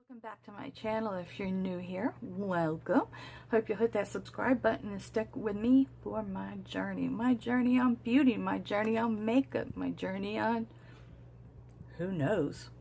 Welcome back to my channel. If you're new here, welcome. Hope you'll hit that subscribe button and stick with me for my journey on beauty, my journey on makeup, my journey on who knows.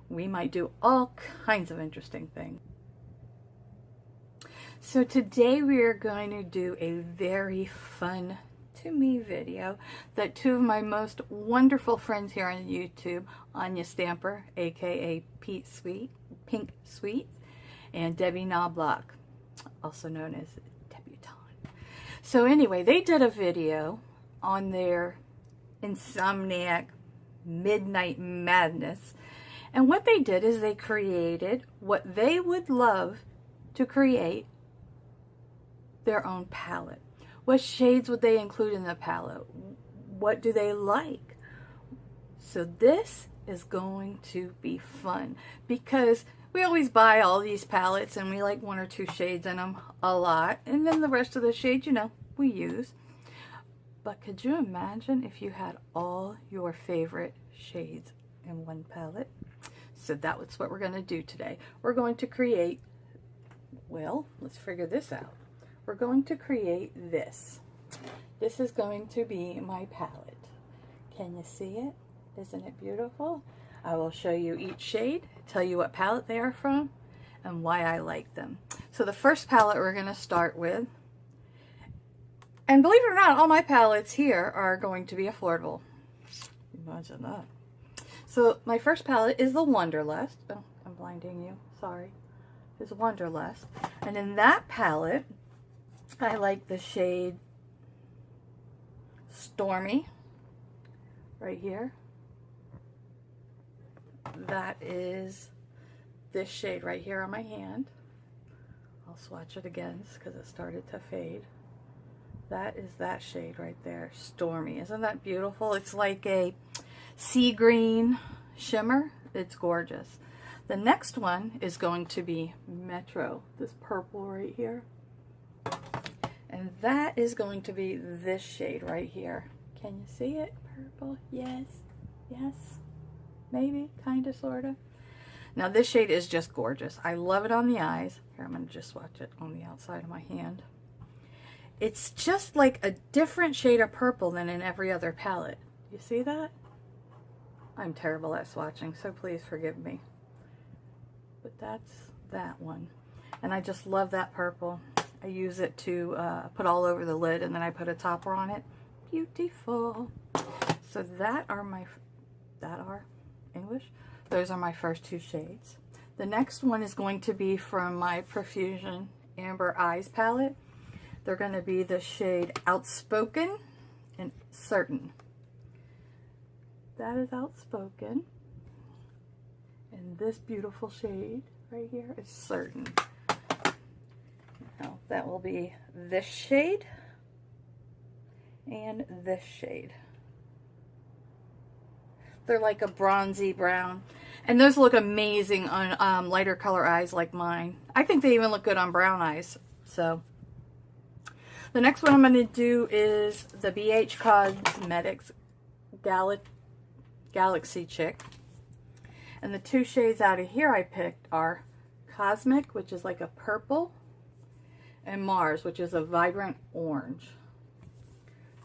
We might do all kinds of interesting things. So today we are going to do a very fun to me video that two of my most wonderful friends here on YouTube, Anya Stamper, aka Pink Sweet, and Debbie Knobloch, also known as Debutante. So anyway, they did a video on their Insomniac Midnight Madness, and what they did is they created what they would love to create their own palette. What shades would they include in the palette? What do they like? So this is going to be fun because we always buy all these palettes and we like one or two shades in them a lot, and then the rest of the shades, you know, we use. But could you imagine if you had all your favorite shades in one palette? So that's what we're going to do today. We're going to create, well, let's figure this out. We're going to create this. This is going to be my palette. Can you see it? Isn't it beautiful? I will show you each shade, tell you what palette they are from, and why I like them. So the first palette we're going to start with, and believe it or not, all my palettes here are going to be affordable. Imagine that. So my first palette is the Wanderlust. Oh, I'm blinding you. Sorry. It's Wanderlust. And in that palette, I like the shade Stormy right here. That is this shade right here on my hand. I'll swatch it again because it started to fade. That is that shade right there, Stormy. Isn't that beautiful? It's like a sea green shimmer. It's gorgeous. The next one is going to be Metro, this purple right here. And that is going to be this shade right here. Can you see it? Purple? Yes. Yes. Maybe. Kind of, sort of. Now this shade is just gorgeous. I love it on the eyes. Here, I'm going to just swatch it on the outside of my hand. It's just like a different shade of purple than in every other palette. You see that? I'm terrible at swatching, so please forgive me. But that's that one. And I just love that purple. I use it to put all over the lid, and then I put a topper on it. Beautiful. So those are my first two shades. The next one is going to be from my Profusion Amber Eyes palette. They're going to be the shade Outspoken and Certain. That is Outspoken. And this beautiful shade right here is Certain. Now that will be this shade and this shade. They're like a bronzy brown, and those look amazing on lighter color eyes like mine. I think they even look good on brown eyes. So the next one I'm going to do is the BH Cosmetics Galaxy Chick, and the two shades out of here I picked are Cosmic, which is like a purple, and Mars, which is a vibrant orange.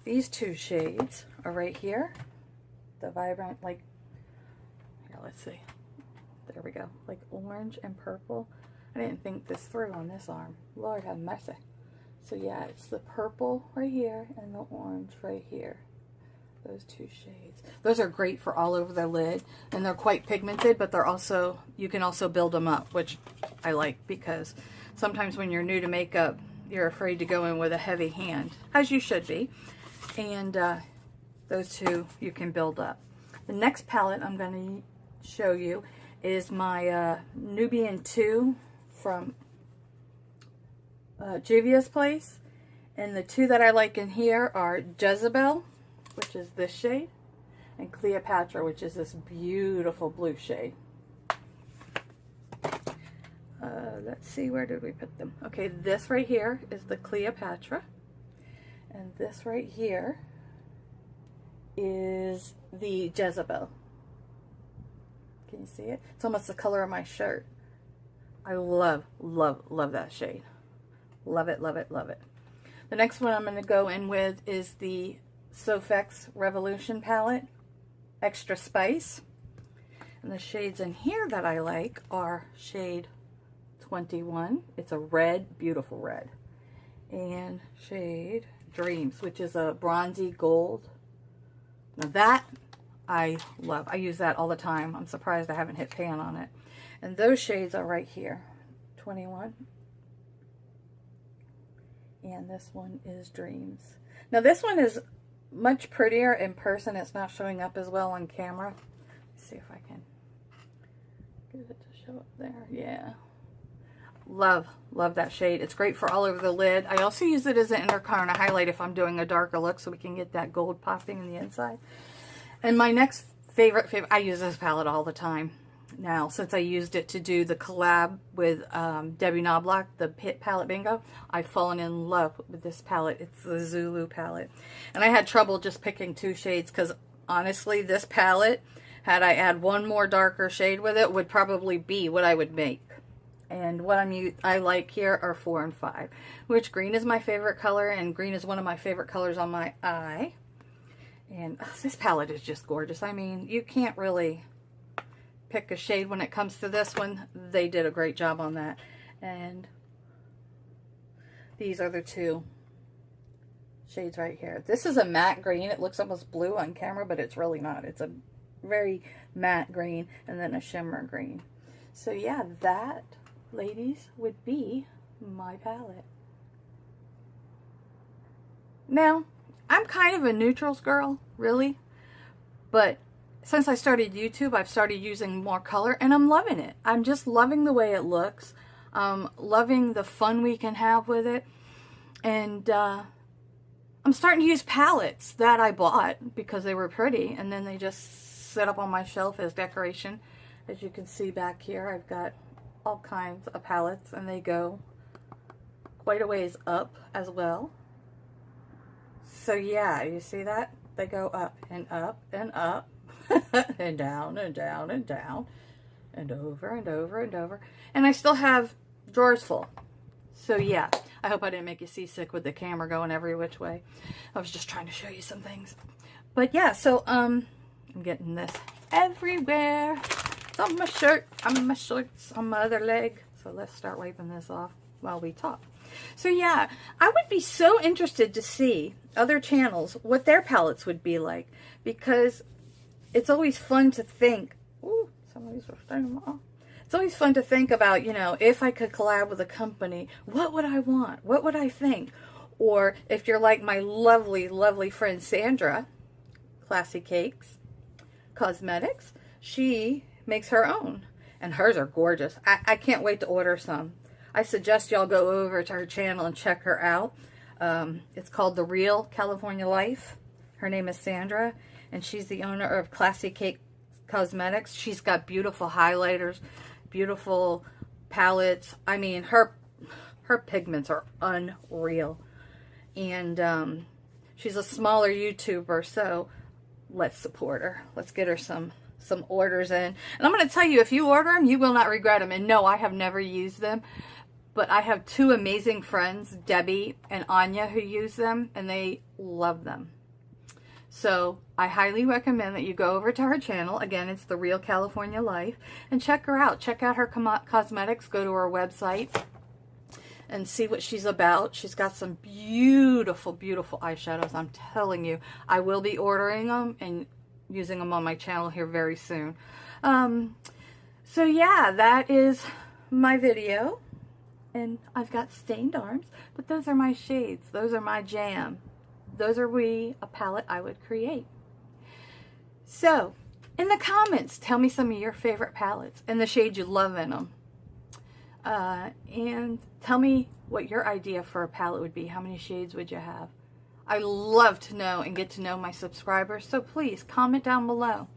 These two shades are right here. The vibrant, like, here, let's see. There we go. Like orange and purple. I didn't think this through on this arm. Lord have mercy. So yeah, it's the purple right here and the orange right here. Those two shades. Those are great for all over the lid, and they're quite pigmented, but they're also, you can also build them up, which I like because sometimes when you're new to makeup, you're afraid to go in with a heavy hand, as you should be. And those two you can build up. The next palette I'm going to show you is my Nubian 2 from Juvia's Place. And the two that I like in here are Jezebel, which is this shade, and Cleopatra, which is this beautiful blue shade. Let's see, where did we put them? Okay, this right here is the Cleopatra, and this right here is the Jezebel. Can you see it? It's almost the color of my shirt. I love, love, love that shade. Love it, love it, love it. The next one I'm going to go in with is the Sofx Revolution palette, Extra Spice. And the shades in here that I like are shade 21. It's a red, beautiful red. And shade Dreams, which is a bronzy gold. Now that I love. I use that all the time. I'm surprised I haven't hit pan on it. And those shades are right here. 21. And this one is Dreams. Now this one is much prettier in person. It's not showing up as well on camera. Let's see if I can get it to show up there. Yeah. Love, love that shade. It's great for all over the lid. I also use it as an inner corner highlight if I'm doing a darker look so we can get that gold popping in the inside. And my next favorite, I use this palette all the time now since I used it to do the collab with Debbie Knobloch, the Pit Palette Bingo. I've fallen in love with this palette. It's the Zulu palette. And I had trouble just picking 2 shades because honestly, this palette, had I add one more darker shade with it, would probably be what I would make. And what I like here are 4 and 5, which green is my favorite color, and green is one of my favorite colors on my eye. And this palette is just gorgeous. I mean, you can't really pick a shade when it comes to this one. They did a great job on that. And these are the 2 shades right here. This is a matte green. It looks almost blue on camera, but it's really not. It's a very matte green and then a shimmer green. So yeah, that, ladies, would be my palette. Now, I'm kind of a neutrals girl, really, but since I started YouTube, I've started using more color, and I'm loving it. I'm just loving the way it looks. Loving the fun we can have with it, and I'm starting to use palettes that I bought because they were pretty, and then they just sit up on my shelf as decoration. As you can see back here, I've got all kinds of palettes, and they go quite a ways up as well. So yeah, you see that? They go up and up and up and down and down and down and over and over and over. And I still have drawers full. So yeah, I hope I didn't make you seasick with the camera going every which way. I was just trying to show you some things. But yeah, so I'm getting this everywhere. It's on my shirt, on my shorts, on my other leg. So let's start wiping this off while we talk. So yeah, I would be so interested to see other channels, what their palettes would be like, because it's always fun to think, ooh, some of these are starting them off. It's always fun to think about, you know, if I could collab with a company, what would I want? What would I think? Or if you're like my lovely, lovely friend Sandra, Classy Cakes Cosmetics, she makes her own, and hers are gorgeous. I can't wait to order some. I suggest y'all go over to her channel and check her out. It's called The Real California Life. Her name is Sandra, and she's the owner of Classy Cake Cosmetics. She's got beautiful highlighters, beautiful palettes. I mean, her pigments are unreal. And she's a smaller YouTuber, so let's support her. Let's get her some orders in. And I'm going to tell you, if you order them, you will not regret them. And no, I have never used them. But I have 2 amazing friends, Debbie and Anya, who use them, and they love them. So I highly recommend that you go over to her channel. Again, it's The Real California Life, and check her out. Check out her cosmetics. Go to her website and see what she's about. She's got some beautiful, beautiful eyeshadows. I'm telling you, I will be ordering them and using them on my channel here very soon. So yeah, that is my video. And I've got stained arms, but those are my shades. Those are my jam. Those are a palette I would create. So, in the comments, tell me some of your favorite palettes and the shades you love in them. And tell me what your idea for a palette would be. How many shades would you have? I love to know and get to know my subscribers, so please comment down below.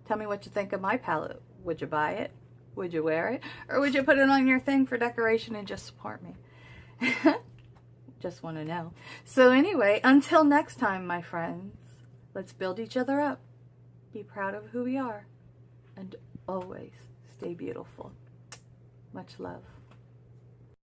Tell me what you think of my palette. Would you buy it? Would you wear it? Or would you put it on your thing for decoration and just support me? Just want to know. So anyway, until next time, my friends, let's build each other up. Be proud of who we are. And always stay beautiful. Much love.